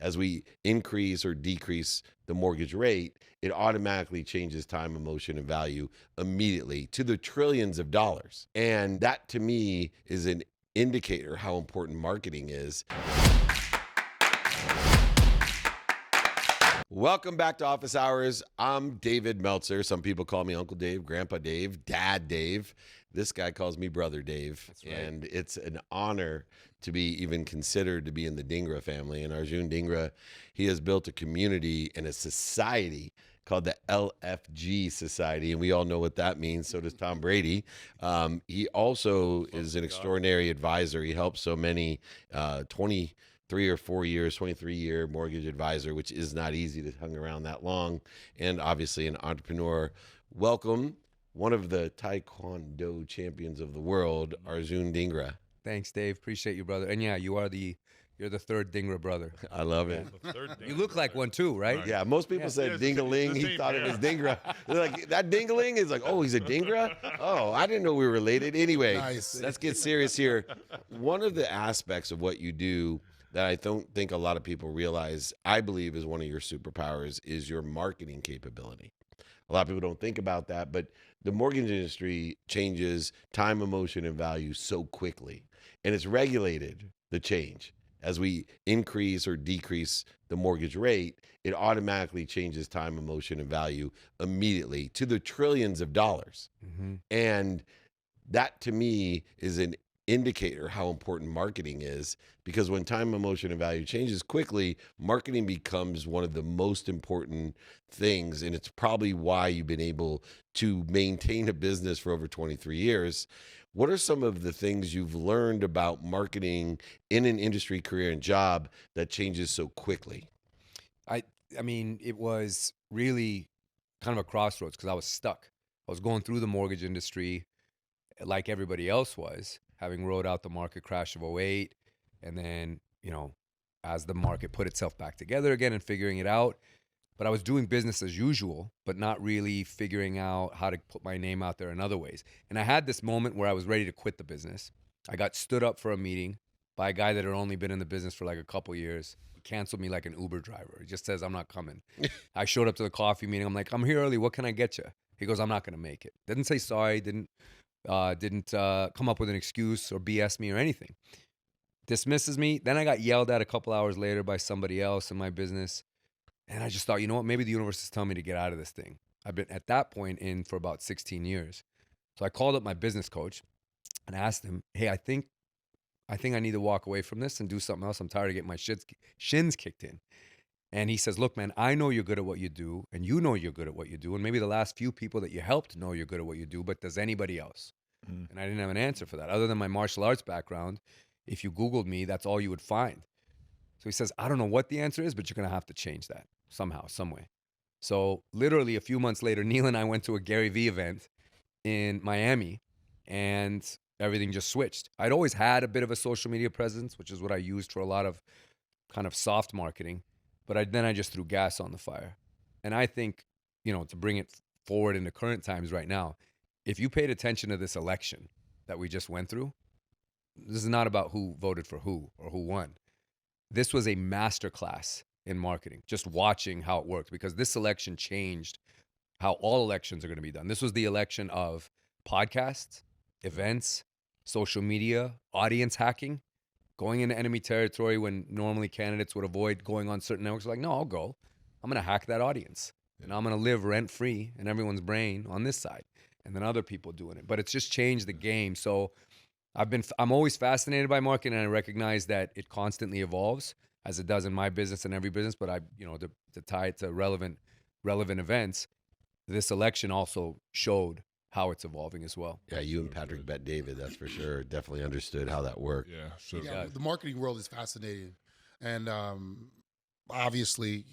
as we increase or decrease the mortgage rate, it automatically changes time, emotion, and value immediately to the trillions of dollars. And that to me is an indicator how important marketing is. Welcome back to Office Hours. I'm David Meltzer. Some people call me Uncle Dave, Grandpa Dave, Dad Dave. This guy calls me Brother Dave. That's right. And it's an honor to be even considered to be in the Dhingra family. And Arjun Dhingra, he has built a community and a society called the LFG Society, and we all know what that means. So does Tom Brady. He also is an extraordinary advisor. He helps so many 23 or 4 years, 23-year mortgage advisor, which is not easy to hang around that long, and obviously an entrepreneur. Welcome, one of the Taekwondo champions of the world, Arjun Dhingra. Thanks, Dave. Appreciate you, brother. And yeah, you're the third Dhingra brother. I love it. You look like one too, right? Yeah, most people said Dingaling. He thought it was Dhingra. They're like, that Dingaling is like, oh, he's a Dhingra? Oh, I didn't know we were related. Anyway, Let's get serious here. One of the aspects of what you do that I don't think a lot of people realize, I believe is one of your superpowers, is your marketing capability. A lot of people don't think about that, but the mortgage industry changes time, emotion, and value so quickly. And it's regulated, the change. As we increase or decrease the mortgage rate, it automatically changes time, emotion, and value immediately to the trillions of dollars. Mm-hmm. And that to me is an indicator how important marketing is, because when time, emotion, and value changes quickly, marketing becomes one of the most important things. And it's probably why you've been able to maintain a business for over 23 years. What are some of the things you've learned about marketing in an industry, career, and job that changes so quickly? I mean, it was really kind of a crossroads because I was stuck. I was going through the mortgage industry like everybody else was, having rode out the market crash of 2008. And then, as the market put itself back together again and figuring it out. But I was doing business as usual, but not really figuring out how to put my name out there in other ways. And I had this moment where I was ready to quit the business. I got stood up for a meeting by a guy that had only been in the business for like a couple years. He canceled me like an Uber driver. He just says, I'm not coming. I showed up to the coffee meeting. I'm like, I'm here early. What can I get you? He goes, I'm not going to make it. Didn't say sorry. Didn't come up with an excuse or BS me or anything. Dismisses me. Then I got yelled at a couple hours later by somebody else in my business. And I just thought, you know what? Maybe the universe is telling me to get out of this thing. I've been at that point in for about 16 years. So I called up my business coach and asked him, hey, I think I need to walk away from this and do something else. I'm tired of getting my shins kicked in. And he says, look, man, I know you're good at what you do, and you know you're good at what you do. And maybe the last few people that you helped know you're good at what you do, but does anybody else? And I didn't have an answer for that. Other than my martial arts background, if you Googled me, that's all you would find. So he says, I don't know what the answer is, but you're going to have to change that somehow, some way. So literally a few months later, Neil and I went to a Gary Vee event in Miami, and everything just switched. I'd always had a bit of a social media presence, which is what I used for a lot of kind of soft marketing. But then I just threw gas on the fire. And I think, to bring it forward into current times right now, if you paid attention to this election that we just went through, this is not about who voted for who or who won. This was a masterclass in marketing, just watching how it worked, because this election changed how all elections are going to be done. This was the election of podcasts, events, social media, audience hacking, going into enemy territory when normally candidates would avoid going on certain networks. Like, no, I'll go. I'm going to hack that audience, and I'm going to live rent-free in everyone's brain on this side, and then other people doing it. But it's just changed the game. So I'm always fascinated by marketing, and I recognize that it constantly evolves, as it does in my business and every business. But to tie it to relevant events, this election also showed how it's evolving as well. Yeah, you and Patrick Bet David, that's for sure. Definitely understood how that worked. Yeah, the marketing world is fascinating, and obviously,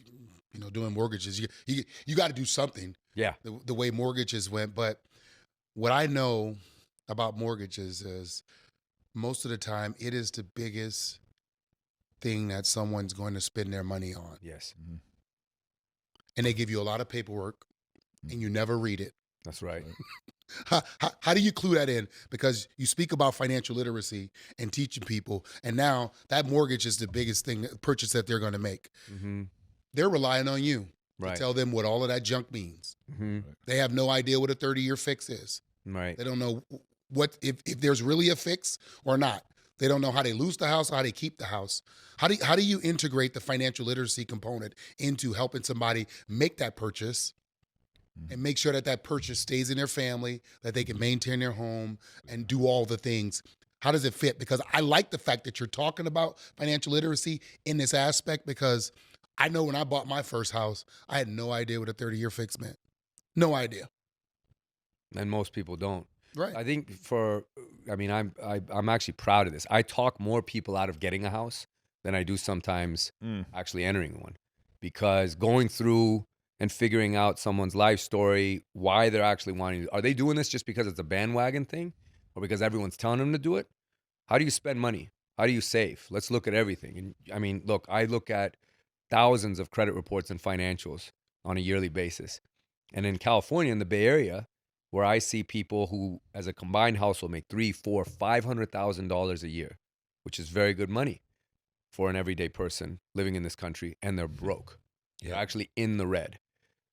doing mortgages, you got to do something. Yeah, the way mortgages went. But what I know about mortgages is most of the time it is the biggest thing that someone's going to spend their money on. Yes. And they give you a lot of paperwork, and you never read it. That's right. How do you clue that in? Because you speak about financial literacy and teaching people, and now that mortgage is the biggest purchase that they're going to make. Mm-hmm. They're relying on you Right. to tell them what all of that junk means. Mm-hmm. They have no idea what a 30-year fix is. Right. They don't know if there's really a fix or not. They don't know how they lose the house or how they keep the house. How do you integrate the financial literacy component into helping somebody make that purchase and make sure that that purchase stays in their family, that they can maintain their home and do all the things? How does it fit? Because I like the fact that you're talking about financial literacy in this aspect, because I know when I bought my first house, I had no idea what a 30-year fix meant. No idea. And most people don't. Right. I think I'm actually proud of this. I talk more people out of getting a house than I do sometimes actually entering one, because going through and figuring out someone's life story, why they're actually are they doing this just because it's a bandwagon thing or because everyone's telling them to do it? How do you spend money? How do you save? Let's look at everything. And I mean, look, I look at thousands of credit reports and financials on a yearly basis. And in California, in the Bay Area, where I see people who, as a combined household, make $300,000, $400,000, $500,000 a year, which is very good money for an everyday person living in this country, and they're broke. They're actually in the red.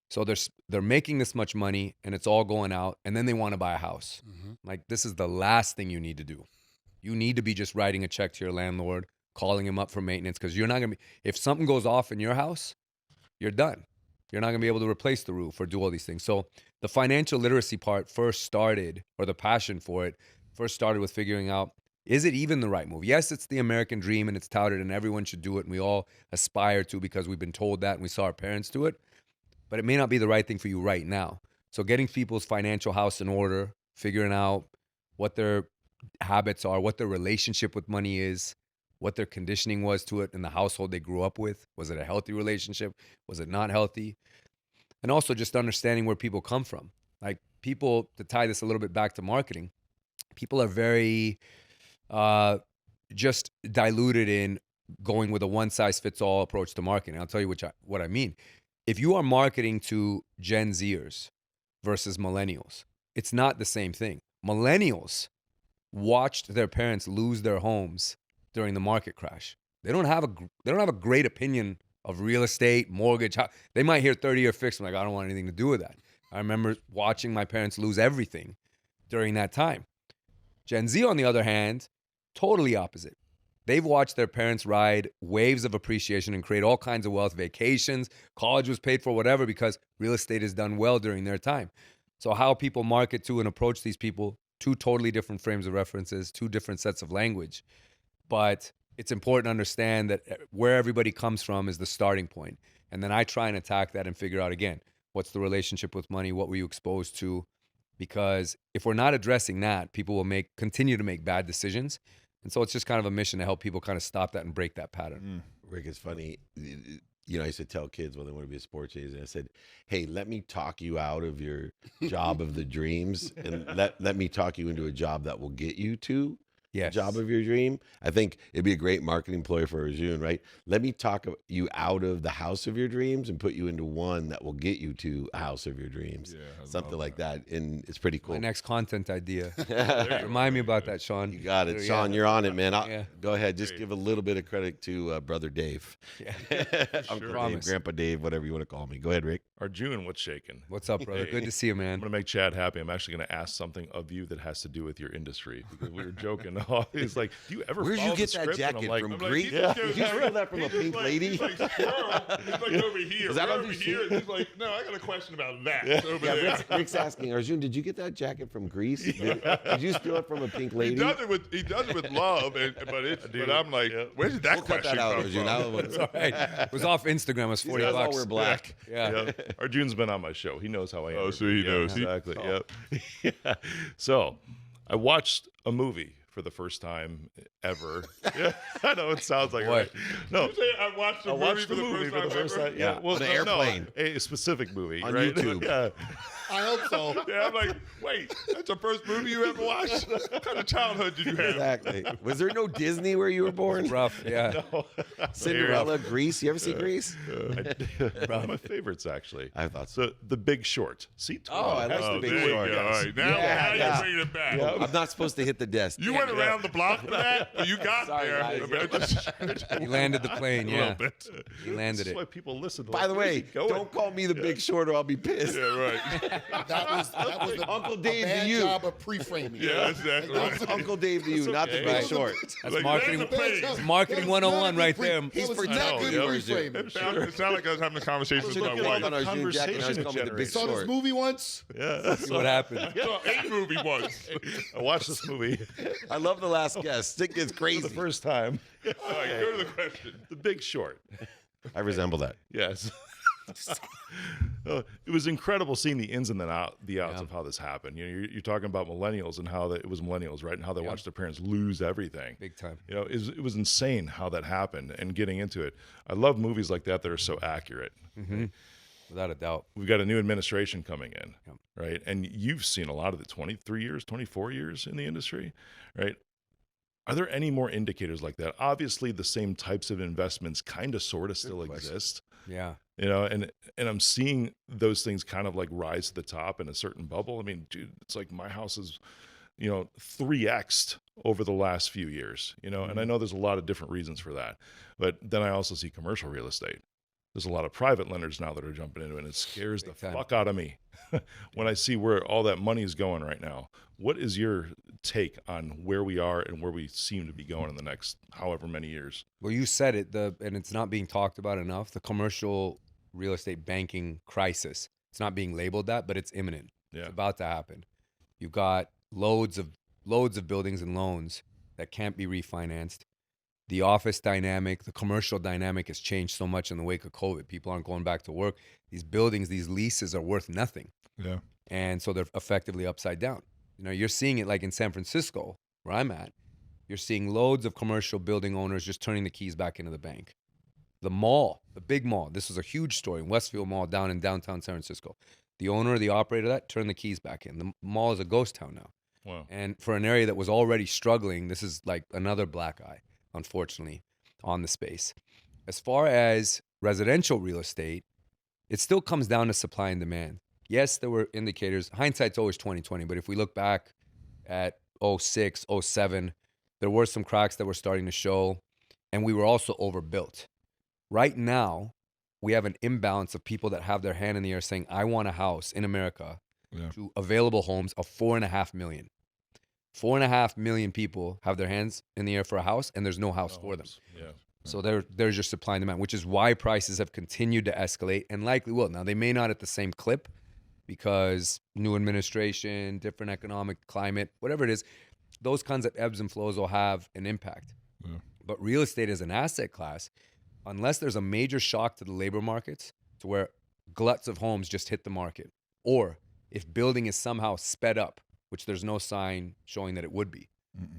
So they're making this much money, and it's all going out, and then they want to buy a house. Mm-hmm. Like, this is the last thing you need to do. You need to be just writing a check to your landlord, calling him up for maintenance, because you're not going to be, if something goes off in your house, you're done. You're not going to be able to replace the roof or do all these things. So the financial literacy part first started, or the passion for it first started with figuring out, is it even the right move? Yes, it's the American dream and it's touted and everyone should do it and we all aspire to because we've been told that and we saw our parents do it, but it may not be the right thing for you right now. So getting people's financial house in order, figuring out what their habits are, what their relationship with money is, what their conditioning was to it in the household they grew up with. Was it a healthy relationship? Was it not healthy? And also just understanding where people come from. Like, people, to tie this a little bit back to marketing, people are very just diluted in going with a one-size-fits-all approach to marketing. I'll tell you what I mean. If you are marketing to Gen Zers versus millennials, it's not the same thing. Millennials watched their parents lose their homes during the market crash. They don't have a great opinion of real estate, mortgage. They might hear 30-year fix. I'm like, I don't want anything to do with that. I remember watching my parents lose everything during that time. Gen Z, on the other hand, totally opposite. They've watched their parents ride waves of appreciation and create all kinds of wealth, vacations, college was paid for, whatever, because real estate has done well during their time. So how people market to and approach these people, two totally different frames of references, two different sets of language. But it's important to understand that where everybody comes from is the starting point. And then I try and attack that and figure out, again, what's the relationship with money? What were you exposed to? Because if we're not addressing that, people will continue to make bad decisions. And so it's just kind of a mission to help people kind of stop that and break that pattern. Rick, it's funny. You know, I used to tell kids when they want to be a sports agent, I said, hey, let me talk you out of your job of the dreams and let me talk you into a job that will get you to the job of your dream. I think it'd be a great marketing ploy for Arjun, right? Let me talk you out of the house of your dreams and put you into one that will get you to a house of your dreams. Yeah, something like that. And it's pretty cool. My next content idea. Remind me about that, Sean. You got it. Sean, you're on it, man. Go ahead. Just give a little bit of credit to Brother Dave. Uncle Dave, Grandpa Dave, whatever you want to call me. Go ahead, Rick. Arjun, what's shaking? What's up, brother? Good to see you, man. I'm going to make Chad happy. I'm actually going to ask something of you that has to do with your industry, because we were joking. He's like, do you ever Where'd you get that jacket from? Greece? Did you steal that from a pink lady? He's like, over here. Is that over here? He's like, no, I got a question about that over there. Rick's asking, Arjun, did you get that jacket from Greece? Did you steal it from a pink lady? He does it with love, but I'm like, where did that question come from? It's all right. It was off Instagram. It was $40. We're black. Yeah. Arjun's been on my show. He knows how I am. Oh, so he knows. Exactly. Yep. So I watched a movie for the first time ever. Yeah, I know it sounds like Boy. right. No, You say I watched the movie for the first time ever? Yeah, well, on an airplane. no, a specific movie On right? YouTube. Yeah, I hope so. Yeah, I'm like, wait, that's the first movie you ever watched? What kind of childhood did you have? Exactly. Was there no Disney where you were born? Rough, yeah. no. Cinderella, Grease. You ever see Grease? One of my favorites, actually. I thought so. The Big Short. See, Oh, I like Oh, The Big there you Short. go. All right, now, Yeah, now yeah. you're bringing it back. I'm not supposed to hit the desk. You went around the block for that? Well, you got Sorry, there. guys. He landed the plane, A yeah. little bit. He landed This is it. why people listen. By the way, don't call me the Big Short or I'll be pissed. Yeah, right. That was Uncle a Dave bad to you. job of pre-framing. Yeah, that's exactly That's right. Uncle Dave to you, not the okay. Big Right. Short. That's Like, marketing. that's the page. It's marketing 101 right there. He's That was protecting not good you. reframing. It sounded like I was having a conversation with my Hold on, wife. Arjun, Jack and I was calling me the Big Saw this Short. movie once. Yeah, See what happened. I saw a movie once. I watched this movie I love the last guest. It gets for crazy. the first time. All right, go to the question. The Big Short. I resemble that. Yes. It was incredible seeing the ins and the outs Yeah. of how this happened. You know, you're talking about millennials and how it was millennials, right? And how they watched their parents lose everything. Big time. You know, it was insane how that happened and getting into it. I love movies like that are so accurate. Without a doubt. We've got a new administration coming in, Yep. right? And you've seen a lot of the 23 years, 24 years in the industry, right? Are there any more indicators like that? Obviously, the same types of investments kind of sort of still exist, Yeah. you know, and I'm seeing those things kind of like rise to the top in a certain bubble. I mean, dude, it's like my house is, you know, 3x'd over the last few years, you know, and I know there's a lot of different reasons for that. But then I also see commercial real estate. There's a lot of private lenders now that are jumping into it, and it scares the Big time. fuck out of me when I see where all that money is going right now. What is your take on where we are and where we seem to be going in the next however many years? Well, you said it, and it's not being talked about enough. The commercial real estate banking crisis. It's not being labeled that, but it's imminent. Yeah. It's about to happen. You've got loads of buildings and loans that can't be refinanced. The office dynamic, the commercial dynamic has changed so much in the wake of COVID. People aren't going back to work. These buildings, these leases are worth nothing. Yeah. And so they're effectively upside down. You know, you're seeing it like in San Francisco, where I'm at. You're seeing loads of commercial building owners just turning the keys back into the bank. The mall, the big mall, this was a huge story, Westfield Mall down in downtown San Francisco. The owner, the operator of that, turned the keys back in. The mall is a ghost town now. Wow. And for an area that was already struggling, this is like another black eye, unfortunately, on the space. As far as residential real estate, it still comes down to supply and demand. Yes, there were indicators. Hindsight's always 20/20, but if we look back at 06, 07, there were some cracks that were starting to show, and we were also overbuilt. Right now, we have an imbalance of people that have their hand in the air saying, I want a house in America, to available homes of 4.5 million. 4.5 million people have their hands in the air for a house, and there's no house for them. Yeah. So there's just supply and demand, which is why prices have continued to escalate and likely will. Now, they may not at the same clip because new administration, different economic climate, whatever it is, those kinds of ebbs and flows will have an impact. Yeah. But real estate as an asset class, unless there's a major shock to the labor markets to where gluts of homes just hit the market, or if building is somehow sped up, which there's no sign showing that it would be,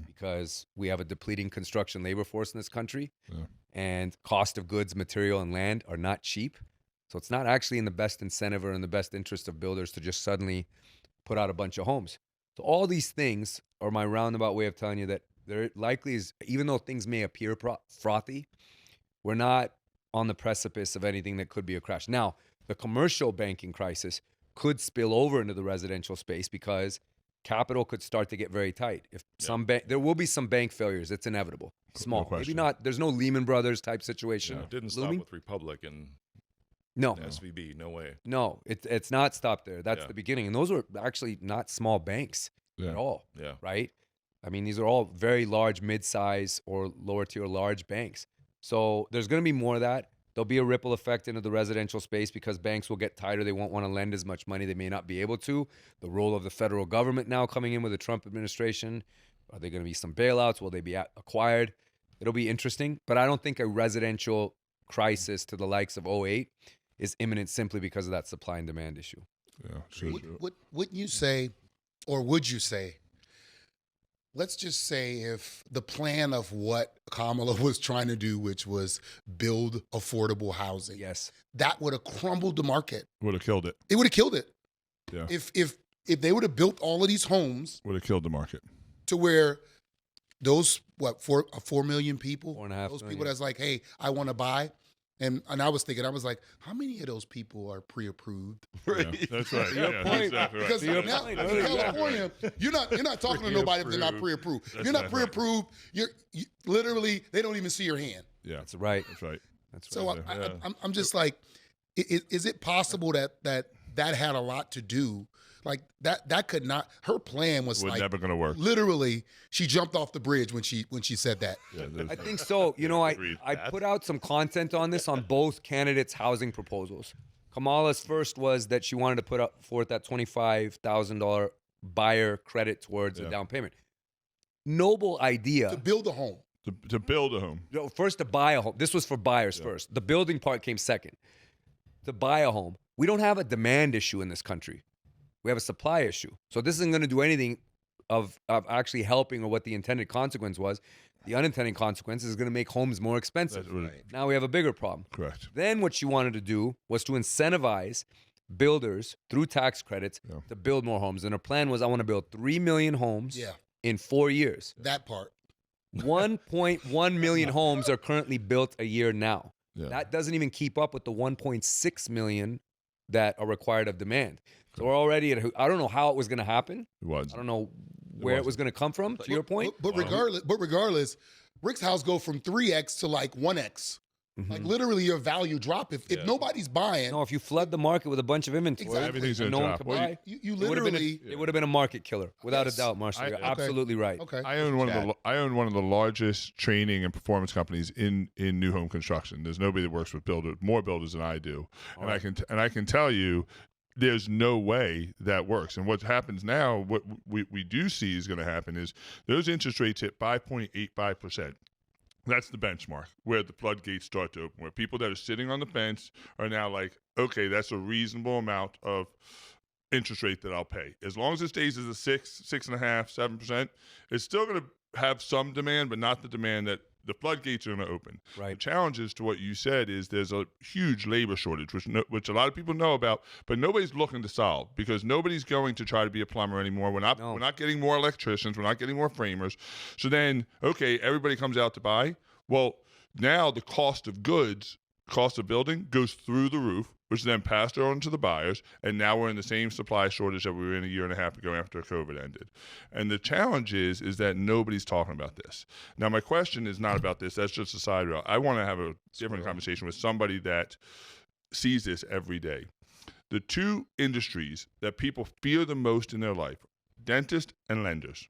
because we have a depleting construction labor force in this country, and cost of goods, material, and land are not cheap. So it's not actually in the best incentive or in the best interest of builders to just suddenly put out a bunch of homes. So all these things are my roundabout way of telling you that there likely is, even though things may appear frothy, we're not on the precipice of anything that could be a crash. Now, the commercial banking crisis could spill over into the residential space because capital could start to get very tight. If there will be some bank failures, it's inevitable. Small, maybe question. not. There's no Lehman Brothers type situation. Yeah, it didn't stop looming. with Republic and No, SVB. No way. no, it's not stopped there. That's Yeah. the beginning, and those were actually not small banks at all, Yeah. right? I mean, these are all very large, mid-size or lower tier large banks. So there's going to be more of that. There'll be a ripple effect into the residential space because banks will get tighter. They won't want to lend as much money. They may not be able to. The role of the federal government now coming in with the Trump administration. Are there going to be some bailouts? Will they be acquired? It'll be interesting. But I don't think a residential crisis to the likes of '08 is imminent simply because of that supply and demand issue. Yeah. Sure. Wouldn't you say, or would you say, let's just say if the plan of what Kamala was trying to do, which was build affordable housing, Yes. that would have crumbled the market. Would have killed it. It would have killed it. Yeah. If they would have built all of these homes Would have killed the market. to where those 4 million people, 4.5 those people million. that's like, hey, I want to buy. And I was thinking, I was like, how many of those people are pre-approved? Yeah, that's right. Yeah, that's exactly right. Because your now point, in yeah. California, you're not talking to nobody if they're not pre-approved. If you're not pre-approved, you literally, they don't even see your hand. Yeah, That's right. that's right. That's right. So Yeah. I'm just like, is it possible that had a lot to do? Like that could not. Her plan was Was like never going to work. literally. She jumped off the bridge when she said that. Yeah, I think so. You know, agreed. I put out some content on this on both candidates' housing proposals. Kamala's first was that she wanted to put up forth that $25,000 buyer credit towards a down payment. Noble idea. To build a home. to build a home. No, first to buy a home. This was for buyers first. The building part came second. To buy a home. We don't have a demand issue in this country. We have a supply issue. So this isn't going to do anything of actually helping or what the intended consequence was. The unintended consequence is going to make homes more expensive. That's right. Now we have a bigger problem. Correct. Then what she wanted to do was to incentivize builders through tax credits to build more homes. And her plan was, I want to build 3 million homes in 4 years. That part. 1.1 million homes are currently built a year now. Yeah. That doesn't even keep up with the 1.6 million that are required of demand. So we're already at, I don't know how it was going to happen. It was. I don't know where it was going to come from, to your point. But regardless, Rick's house go from 3x to like 1x. Like literally your value drop if nobody's buying. No, if you flood the market with a bunch of inventory, Exactly. Everything's and going no to one drop. could Well, buy, You it would have been literally. it would have been a market killer, without Yes. a doubt, Marshall. You're Okay. absolutely right. Okay. I own one of the largest training and performance companies in new home construction. There's nobody that works with more builders than I do, and I can tell you, there's no way that works. And what happens now, what we do see is going to happen is those interest rates hit 5.85%. That's the benchmark where the floodgates start to open, where people that are sitting on the fence are now like, okay, that's a reasonable amount of interest rate that I'll pay. As long as it stays as a 6.5%, 7%, it's still going to have some demand, but not the demand that the floodgates are going to open. Right. The challenge is to what you said is there's a huge labor shortage, which a lot of people know about, but nobody's looking to solve because nobody's going to try to be a plumber anymore. We're not getting more electricians. We're not getting more framers. So then, okay, everybody comes out to buy. Well, now the cost of goods, cost of building goes through the roof, which then passed on to the buyers, and now we're in the same supply shortage that we were in a year and a half ago after COVID ended. And the challenge is that nobody's talking about this. Now, my question is not about this. That's just a side rail. I want to have a different conversation with somebody that sees this every day. The two industries that people fear the most in their life, dentists and lenders.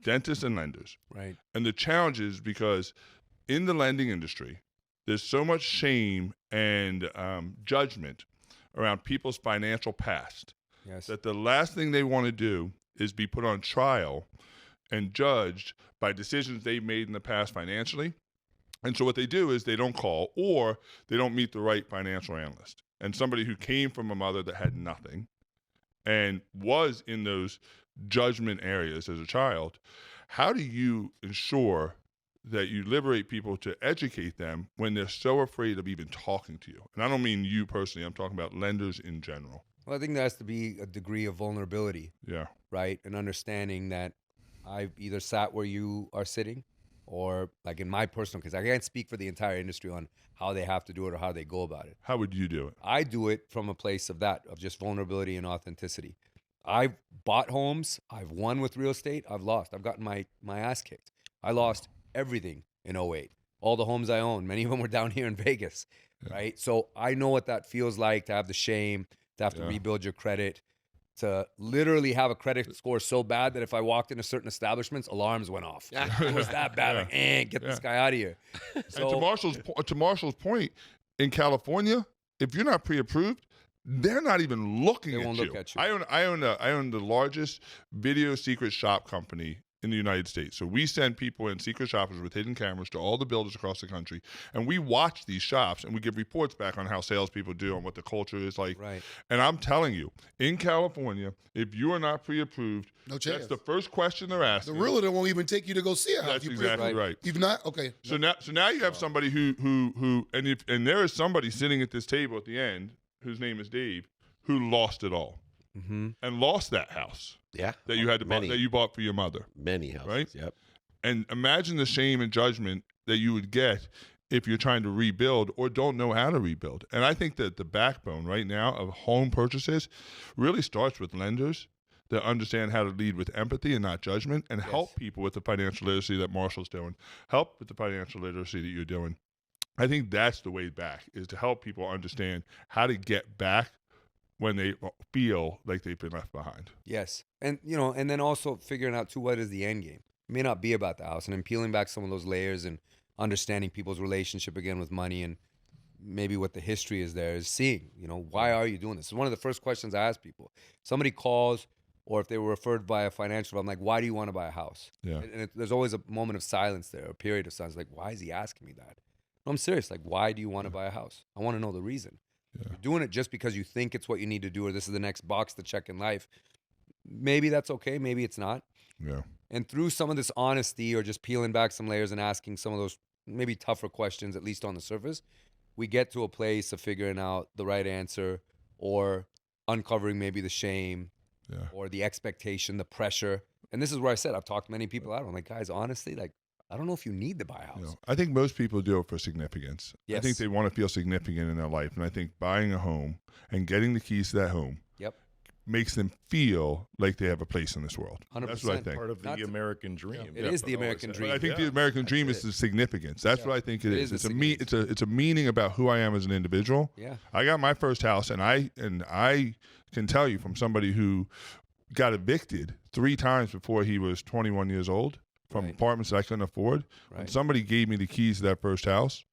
Dentists and lenders. Right. And the challenge is because in the lending industry, there's so much shame and judgment around people's financial past Yes. that the last thing they want to do is be put on trial and judged by decisions they've made in the past financially. And so what they do is they don't call or they don't meet the right financial analyst. And somebody who came from a mother that had nothing and was in those judgment areas as a child, how do you ensure that you liberate people to educate them when they're so afraid of even talking to you? And I don't mean you personally. I'm talking about lenders in general. Well, I think there has to be a degree of vulnerability, Yeah. right? And understanding that I've either sat where you are sitting or like in my personal case, I can't speak for the entire industry on how they have to do it or how they go about it. How would you do it? I do it from a place of just vulnerability and authenticity. I've bought homes. I've won with real estate. I've lost. I've gotten my ass kicked. I lost everything in 08. All the homes I own, many of them were down here in Vegas, right? So I know what that feels like to have the shame, to have to rebuild your credit, to literally have a credit score so bad that if I walked into certain establishments, alarms went off. It was that bad. Like, get this guy out of here. So, and to Marshall's point, in California, if you're not pre-approved, they're not even looking They at won't you. look at you. I own the largest video secret shop company in the United States. So we send people in, secret shoppers with hidden cameras, to all the builders across the country, and we watch these shops and we give reports back on how salespeople do and what the culture is like. Right. And I'm telling you, in California, if you are not pre-approved, No chance. that's the first question they're asking. The realtor won't even take you to go see a house. That's exactly right. You've not? Okay. So now you have somebody who and there is somebody sitting at this table at the end whose name is Dave, who lost it all and lost that house. Yeah. That you had to buy, that you bought for your mother. Many houses. Right? Yep. And imagine the shame and judgment that you would get if you're trying to rebuild or don't know how to rebuild. And I think that the backbone right now of home purchases really starts with lenders that understand how to lead with empathy and not judgment, and help people with the financial literacy that Marshall's doing. Help with the financial literacy that you're doing. I think that's the way back, is to help people understand how to get back when they feel like they've been left behind. Yes. And, you know, and then also figuring out, too, what is the end game. It may not be about the house, and then peeling back some of those layers and understanding people's relationship again with money, and maybe what the history is there, is seeing, you know, why are you doing this? It's one of the first questions I ask people. Somebody calls, or if they were referred by a financial, I'm like, why do you want to buy a house? Yeah. And there's always a moment of silence there, a period of silence. Like, why is he asking me that? No, I'm serious. Like, why do you want to buy a house? I want to know the reason. If you're doing it just because you think it's what you need to do, or this is the next box to check in life, maybe that's okay. Maybe it's not. Yeah. And through some of this honesty, or just peeling back some layers and asking some of those maybe tougher questions, at least on the surface, we get to a place of figuring out the right answer, or uncovering maybe the shame, or the expectation, the pressure. And this is where I said, I've talked to many people out. I'm like, guys, honestly, like, I don't know if you need to buy a house. You know, I think most people do it for significance. Yes. I think they want to feel significant in their life. And I think buying a home and getting the keys to that home makes them feel like they have a place in this world. 100%. That's what I think. Part of the American dream. It is the American dream. But I think the American dream is the significance. That's what I think it is. It's a meaning about who I am as an individual. Yeah. I got my first house, and I can tell you from somebody who got evicted 3 times before he was 21 years old from apartments that I couldn't afford. When somebody gave me the keys to that first house,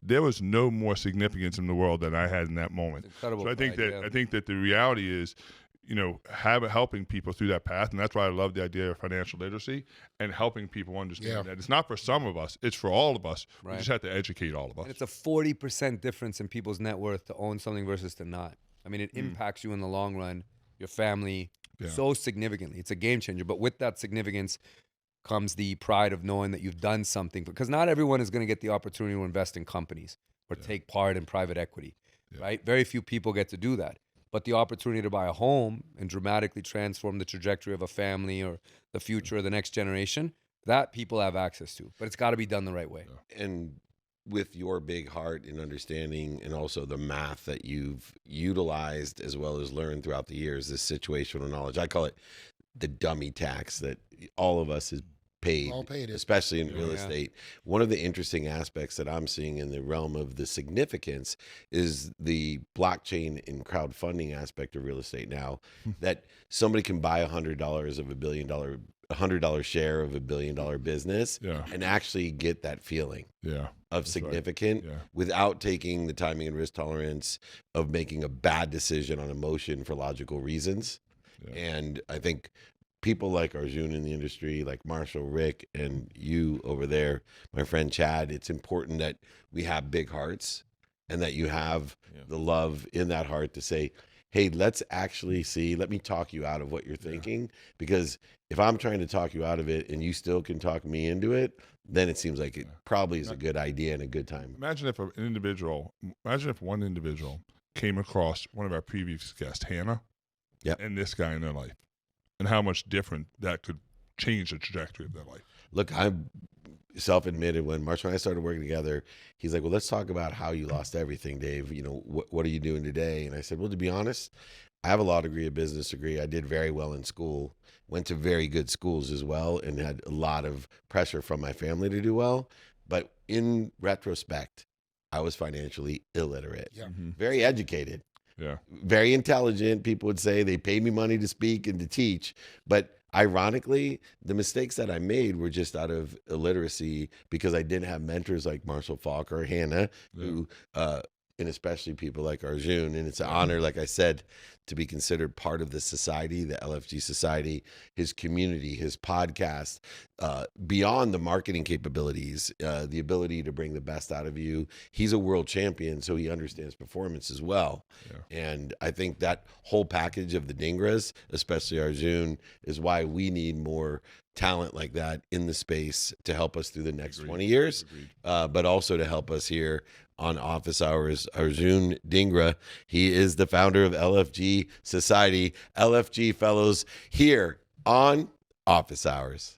there was no more significance in the world than I had in that moment. Incredible. So I think that the reality is, you know, helping people through that path. And that's why I love the idea of financial literacy and helping people understand that it's not for some of us, it's for all of us. We just have to educate all of us. And it's a 40% difference in people's net worth to own something versus to not. I mean, it impacts you in the long run, your family, so significantly. It's a game changer. But with that significance comes the pride of knowing that you've done something. Because not everyone is going to get the opportunity to invest in companies or take part in private equity, right? Very few people get to do that. But the opportunity to buy a home and dramatically transform the trajectory of a family or the future of the next generation, that people have access to. But it's got to be done the right way. And with your big heart and understanding, and also the math that you've utilized as well as learned throughout the years, this situational knowledge, I call it the dummy tax that all of us is paid, especially in real estate. One of the interesting aspects that I'm seeing in the realm of the significance is the blockchain and crowdfunding aspect of real estate now, that somebody can buy $100 of $100 share of $1 billion business and actually get that feeling of significant without taking the timing and risk tolerance of making a bad decision on emotion for logical reasons. And I think people like Arjun in the industry, like Marshall, Rick, and you over there, my friend Chad, it's important that we have big hearts and that you have the love in that heart to say, hey, let's actually let me talk you out of what you're thinking. Because if I'm trying to talk you out of it and you still can talk me into it, then it seems like it probably is a good idea and a good time. Imagine if one individual came across one of our previous guests, Hannah, and this guy in their life, and how much different that could change the trajectory of their life. Look, I'm self-admitted, when Marshall and I started working together, he's like, well, let's talk about how you lost everything, Dave. You know, what are you doing today? And I said, well, to be honest, I have a law degree, a business degree. I did very well in school, went to very good schools as well, and had a lot of pressure from my family to do well. But in retrospect, I was financially illiterate, very educated. Very intelligent. People would say they paid me money to speak and to teach. But ironically, the mistakes that I made were just out of illiteracy because I didn't have mentors like Marshall Falk or Hannah who and especially people like Arjun. And it's an honor, like I said, to be considered part of the society, the LFG Society, his community, his podcast, beyond the marketing capabilities, the ability to bring the best out of you. He's a world champion, so he understands performance as well. Yeah. And I think that whole package of the Dhingras, especially Arjun, is why we need more talent like that in the space to help us through the next 20 years, but also to help us here on Office Hours. Arjun Dhingra, he is the founder of LFG Society. LFG fellows here on Office Hours.